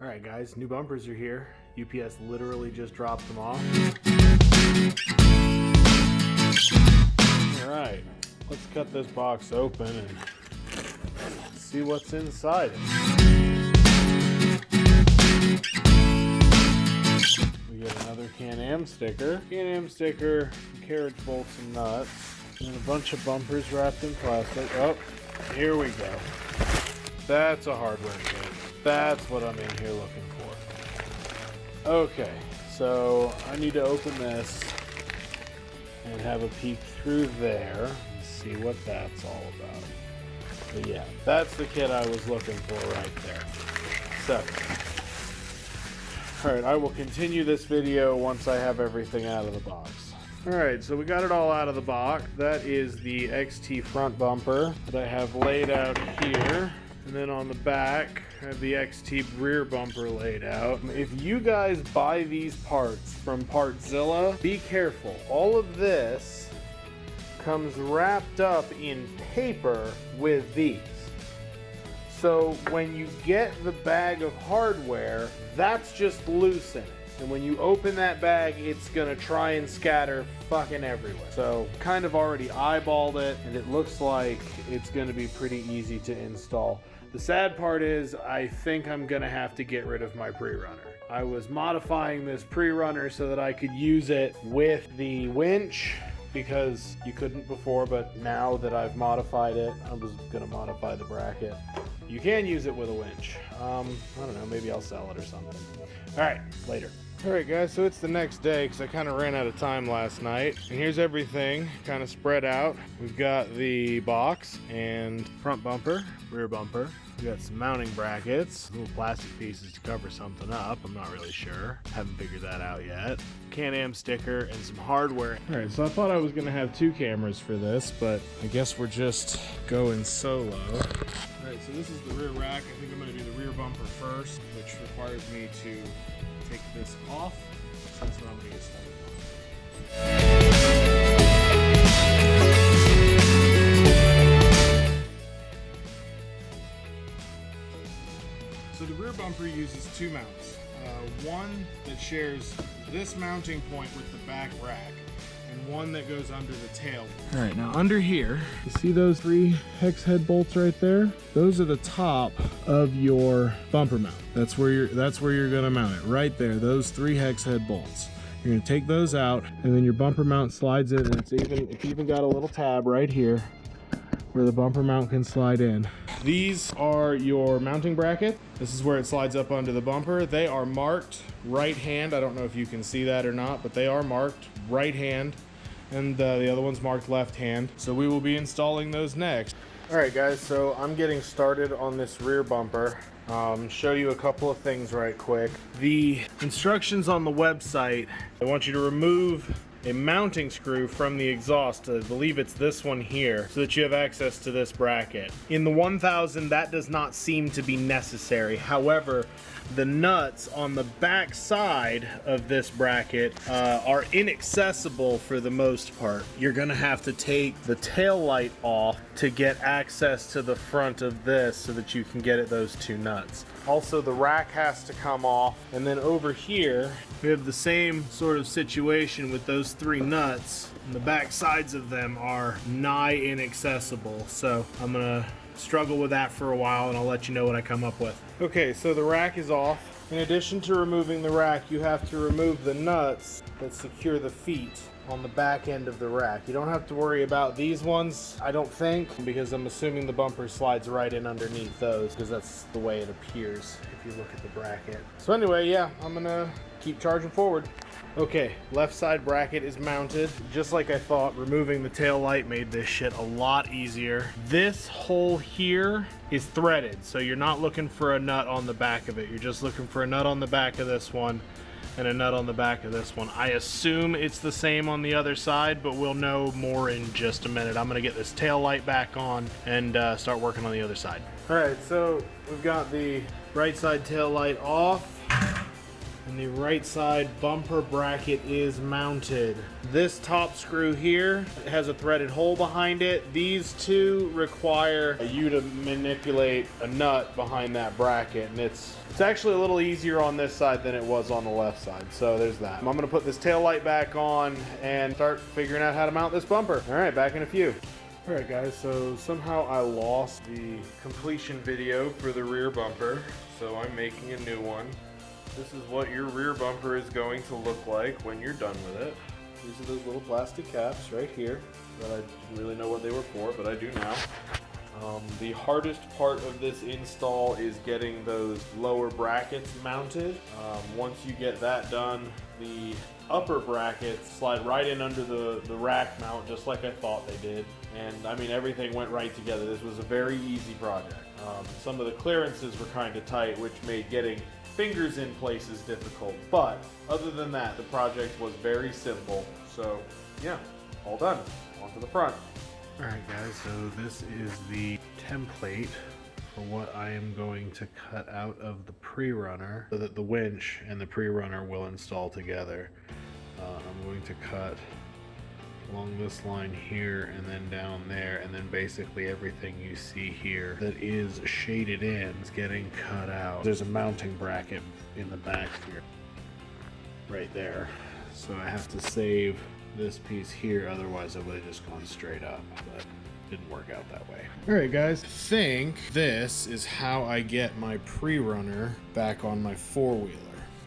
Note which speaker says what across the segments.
Speaker 1: Alright guys, new bumpers are here. UPS literally just dropped them off. Alright, let's cut this box open and see what's inside it. We get another Can-Am sticker. Can-Am sticker, carriage bolts and nuts, and a bunch of bumpers wrapped in plastic. Oh, here we go. That's a hardware kit. That's what I'm in here looking for. Okay, so I need to open this and have a peek through there and see what that's all about. But yeah, that's the kit I was looking for right there. So, alright, I will continue this video once I have everything out of the box. Alright, so we got it all out of the box. That is the XT front bumper that I have laid out here. And then on the back, I have the XT rear bumper laid out. If you guys buy these parts from Partzilla, be careful. All of this comes wrapped up in paper with these. So when you get the bag of hardware, that's just loose in it. And when you open that bag, it's gonna try and scatter fucking everywhere. So kind of already eyeballed it, and it looks like it's gonna be pretty easy to install. The sad part is I think I'm gonna have to get rid of my PreRunner. I was modifying this PreRunner so that I could use it with the winch because you couldn't before, but now that I've modified it, I was gonna modify the bracket. You can use it with a winch. I don't know, maybe I'll sell it or something. All right, later. All right guys, so it's the next day because I kind of ran out of time last night. And here's everything kind of spread out. We've got the box and front bumper, rear bumper. We got some mounting brackets, little plastic pieces to cover something up. I'm not really sure. Haven't figured that out yet. Can-Am sticker and some hardware. All right, so I thought I was gonna have 2 cameras for this, but I guess we're just going solo. All right, so this is the rear rack. I think I'm gonna do the rear bumper first, which requires me to take this off. That's what I'm gonna get started on. So the rear bumper uses 2 mounts. One that shares this mounting point with the back rack, and one that goes under the tail. All right, now under here, you see those 3 hex head bolts right there? Those are the top of your bumper mount. That's where you're gonna mount it, right there. Those 3 hex head bolts. You're gonna take those out, and then your bumper mount slides in, and it's even got a little tab right here where the bumper mount can slide in. These are your mounting bracket. This is where it slides up onto the bumper. They are marked right hand. I don't know if you can see that or not, but they are marked right hand, and the other one's marked left hand. So we will be installing those next. All right guys, so I'm getting started on this rear bumper. Show you a couple of things right quick. The instructions on the website, I want you to remove a mounting screw from the exhaust. I believe it's this one here, so that you have access to this bracket. In the 1000, that does not seem to be necessary. However, the nuts on the back side of this bracket are inaccessible for the most part. You're gonna have to take the tail light off to get access to the front of this so that you can get at those 2 nuts. Also, the rack has to come off, and then over here we have the same sort of situation with those 3 nuts, and the back sides of them are nigh inaccessible. So I'm gonna struggle with that for a while, and I'll let you know what I come up with. Okay, so the rack is off. In addition to removing the rack, you have to remove the nuts that secure the feet on the back end of the rack. You don't have to worry about these ones, I don't think, because I'm assuming the bumper slides right in underneath those, because that's the way it appears if you look at the bracket. So anyway, yeah, I'm gonna keep charging forward. Okay, left side bracket is mounted. Just like I thought, removing the tail light made this shit a lot easier. This hole here is threaded, so you're not looking for a nut on the back of it. You're just looking for a nut on the back of this one and a nut on the back of this one. I assume it's the same on the other side, but we'll know more in just a minute. I'm gonna get this tail light back on and start working on the other side. All right, so we've got the right side tail light off. And the right side bumper bracket is mounted. This top screw here has a threaded hole behind it. These two require you to manipulate a nut behind that bracket, and it's actually a little easier on this side than it was on the left side. So there's that. I'm gonna put this tail light back on and start figuring out how to mount this bumper. All right, back in a few. All right guys, so somehow I lost the completion video for the rear bumper, so I'm making a new one. This is what your rear bumper is going to look like when you're done with it. These are those little plastic caps right here that I didn't really know what they were for, but I do now. The hardest part of this install is getting those lower brackets mounted. Once you get that done, the upper brackets slide right in under the rack mount, just like I thought they did. And I mean, everything went right together. This was a very easy project. Some of the clearances were kind of tight, which made getting fingers in places difficult. But other than that, the project was very simple. So yeah, all done. On to the front. All right guys, so this is the template for what I am going to cut out of the PreRunner so that the winch and the PreRunner will install together. I'm going to cut along this line here and then down there, and then basically everything you see here that is shaded in is getting cut out. There's a mounting bracket in the back here, right there. So I have to save this piece here, otherwise I would have just gone straight up, but didn't work out that way. All right guys, I think this is how I get my PreRunner back on my four-wheeler.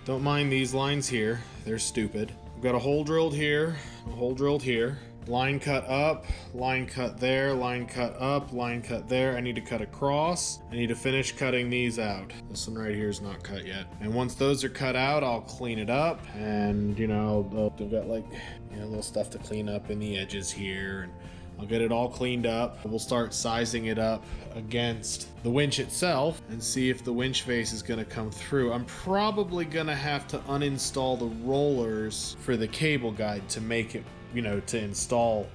Speaker 1: Don't mind these lines here, they're stupid. I've got a hole drilled here, a hole drilled here, line cut up, line cut there, line cut up, line cut there. I need to cut across. I need to finish cutting these out. This one right here is not cut yet. And once those are cut out, I'll clean it up. And you know, I've got like, you know, little stuff to clean up in the edges here, and I'll get it all cleaned up. We'll start sizing it up against the winch itself and see if the winch face is gonna come through. I'm probably gonna have to uninstall the rollers for the cable guide to make it, you know, to install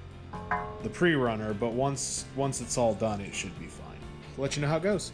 Speaker 1: the PreRunner, but once it's all done, it should be fine. I'll let you know how it goes.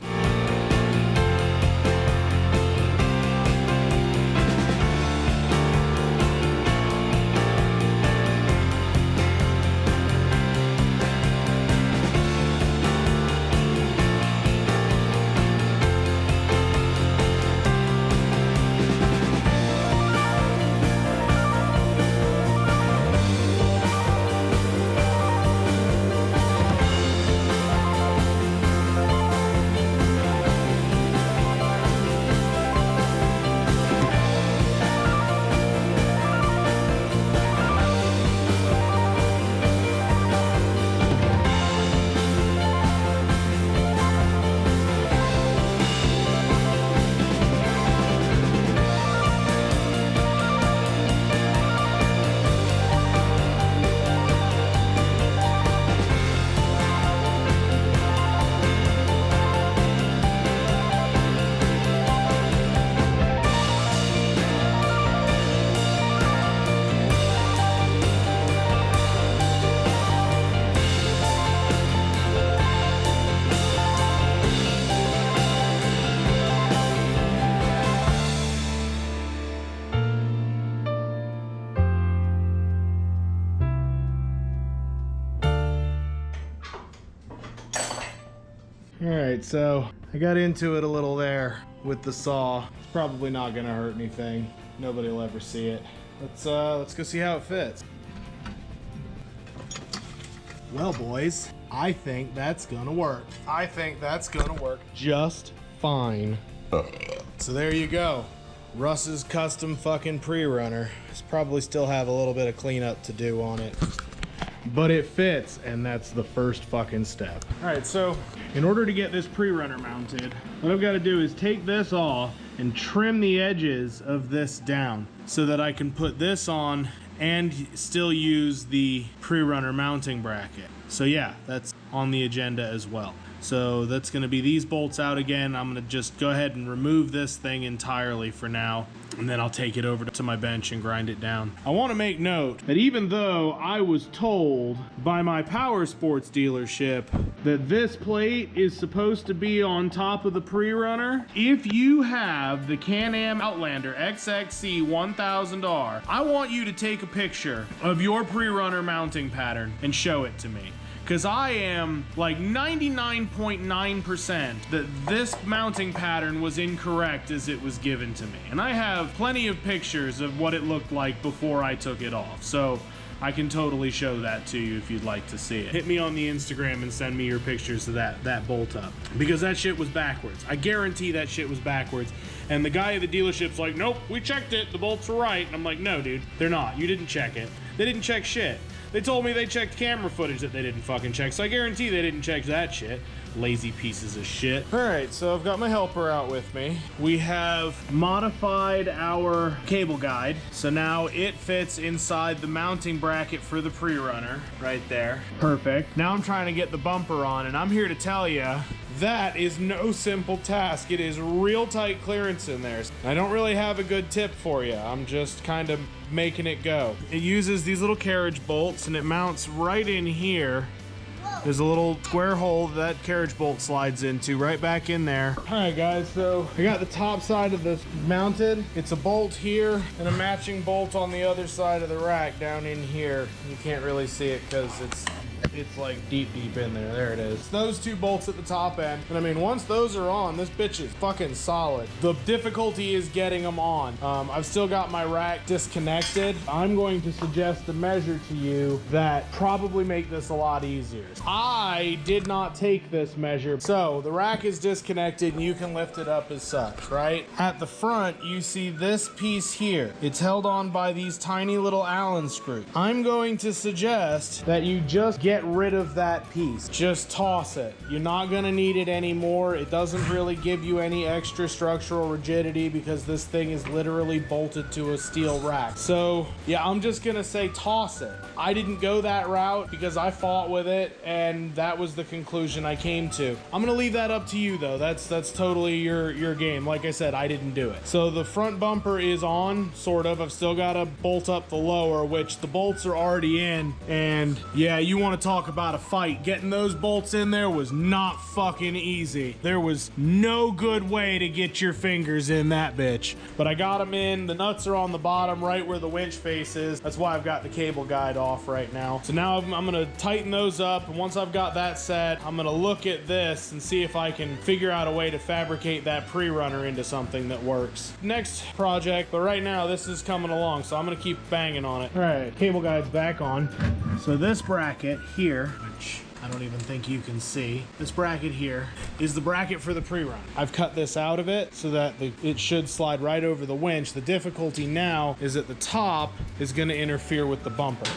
Speaker 1: Alright, so I got into it a little there with the saw. It's probably not gonna hurt anything. Nobody will ever see it. Let's go see how it fits. Well boys, I think that's gonna work. I think that's gonna work just fine. So there you go. Russ's custom fucking PreRunner. It's probably still have a little bit of cleanup to do on it, but it fits, and that's the first fucking step. All right, so in order to get this PreRunner mounted, what I've got to do is take this off and trim the edges of this down so that I can put this on and still use the PreRunner mounting bracket. So yeah, that's on the agenda as well. So that's going to be these bolts out again. I'm going to just go ahead and remove this thing entirely for now, and then I'll take it over to my bench and grind it down. I want to make note that even though I was told by my power sports dealership that this plate is supposed to be on top of the PreRunner. If you have the Can-Am Outlander XXC 1000R, I want you to take a picture of your PreRunner mounting pattern and show it to me. Because I am like 99.9% that this mounting pattern was incorrect as it was given to me. And I have plenty of pictures of what it looked like before I took it off. So I can totally show that to you if you'd like to see it. Hit me on the Instagram and send me your pictures of that bolt up. Because that shit was backwards. I guarantee that shit was backwards. And the guy at the dealership's like, nope, we checked it, the bolts are right. And I'm like, no, dude, they're not. You didn't check it. They didn't check shit. They told me they checked camera footage that they didn't fucking check, so I guarantee they didn't check that shit. Lazy pieces of shit. All right, so I've got my helper out with me. We have modified our cable guide, so now it fits inside the mounting bracket for the PreRunner right there. Perfect. Now I'm trying to get the bumper on, and I'm here to tell you that is no simple task. It is real tight clearance in there. I don't really have a good tip for you. I'm just kind of making it go. It uses these little carriage bolts and it mounts right in here. There's a little square hole that carriage bolt slides into, right back in there. All right, guys, so I got the top side of this mounted. It's a bolt here and a matching bolt on the other side of the rack down in here. You can't really see it because it's like deep in there. There it is. It's those two bolts at the top end. And I mean, once those are on, this bitch is fucking solid. The difficulty is getting them on. I've still got my rack disconnected. I'm going to suggest a measure to you that probably make this a lot easier. I did not take this measure. So the rack is disconnected and you can lift it up as such, right? At the front, you see this piece here. It's held on by these tiny little Allen screws. I'm going to suggest that you just get rid of that piece. Just toss it. You're not gonna need it anymore. It doesn't really give you any extra structural rigidity because this thing is literally bolted to a steel rack. So yeah, I'm just gonna say toss it. I didn't go that route because I fought with it and that was the conclusion I came to. I'm gonna leave that up to you though. That's totally your game. Like I said, I didn't do it. So the front bumper is on, sort of. I've still gotta bolt up the lower, which the bolts are already in. And yeah, you wanna talk about a fight. Getting those bolts in there was not fucking easy. There was no good way to get your fingers in that bitch. But I got them in. The nuts are on the bottom right where the winch face is. That's why I've got the cable guide off right now. So now I'm gonna tighten those up. And once I've got that set, I'm gonna look at this and see if I can figure out a way to fabricate that PreRunner into something that works. Next project, but right now this is coming along, so I'm gonna keep banging on it. All right, cable guide's back on. So this bracket here, which I don't even think you can see, this bracket here is the bracket for the PreRunner. I've cut this out of it so that it should slide right over the winch. The difficulty now is that the top is gonna interfere with the bumper.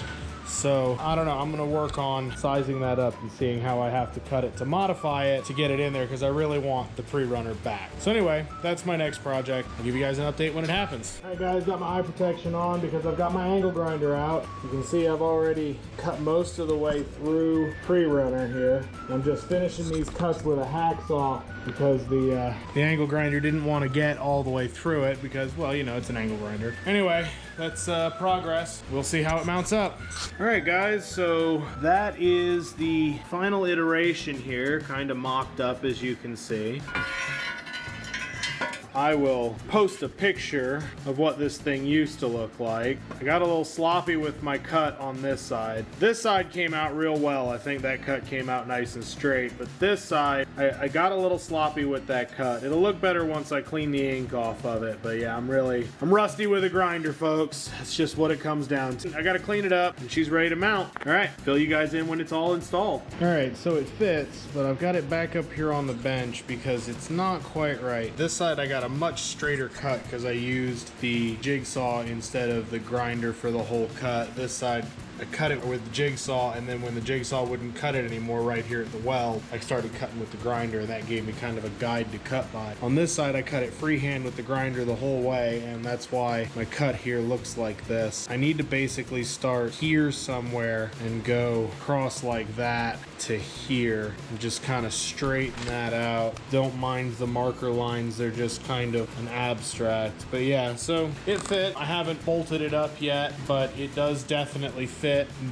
Speaker 1: So I don't know, I'm gonna work on sizing that up and seeing how I have to cut it to modify it to get it in there because I really want the PreRunner back. So anyway, that's my next project. I'll give you guys an update when it happens. All right guys, got my eye protection on because I've got my angle grinder out. You can see I've already cut most of the way through PreRunner here. I'm just finishing these cuts with a hacksaw because the angle grinder didn't want to get all the way through it because, well, you know, it's an angle grinder. Anyway, that's progress. We'll see how it mounts up. All right, guys, so that is the final iteration here, kind of mocked up as you can see. I will post a picture of what this thing used to look like. I got a little sloppy with my cut on this side. This side came out real well. I think that cut came out nice and straight, but this side, I got a little sloppy with that cut. It'll look better once I clean the ink off of it, but yeah, I'm rusty with a grinder, folks. That's just what it comes down to. I gotta clean it up, and she's ready to mount. All right, fill you guys in when it's all installed. All right, so it fits, but I've got it back up here on the bench because it's not quite right. This side, I got a much straighter cut because I used the jigsaw instead of the grinder for the whole cut. This side, I cut it with the jigsaw, and then when the jigsaw wouldn't cut it anymore right here at the weld, I started cutting with the grinder, and that gave me kind of a guide to cut by. On this side, I cut it freehand with the grinder the whole way, and that's why my cut here looks like this. I need to basically start here somewhere and go across like that to here and just kind of straighten that out. Don't mind the marker lines, they're just kind of an abstract. But yeah, so it fit. I haven't bolted it up yet, but it does definitely fit.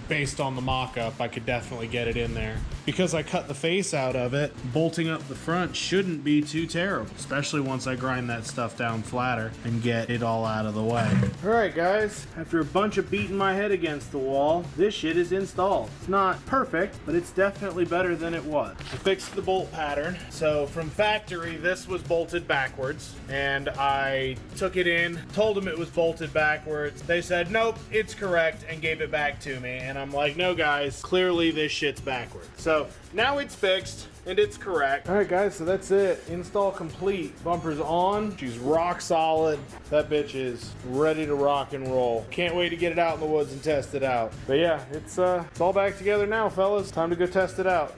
Speaker 1: Based on the mock-up, I could definitely get it in there. because I cut the face out of it, bolting up the front shouldn't be too terrible, especially once I grind that stuff down flatter and get it all out of the way. All right, guys, after a bunch of beating my head against the wall, this shit is installed. It's not perfect, but it's definitely better than it was. I fixed the bolt pattern. So from factory, this was bolted backwards, and I took it in, told them it was bolted backwards. They said, nope, it's correct, and gave it back to me. And I'm like, no guys, clearly this shit's backwards. So now it's fixed and it's correct. All right guys, so that's it. Install complete. Bumper's on. She's rock solid. That bitch is ready to rock and roll. Can't wait to get it out in the woods and test it out. But yeah, it's all back together now, fellas. Time to go test it out.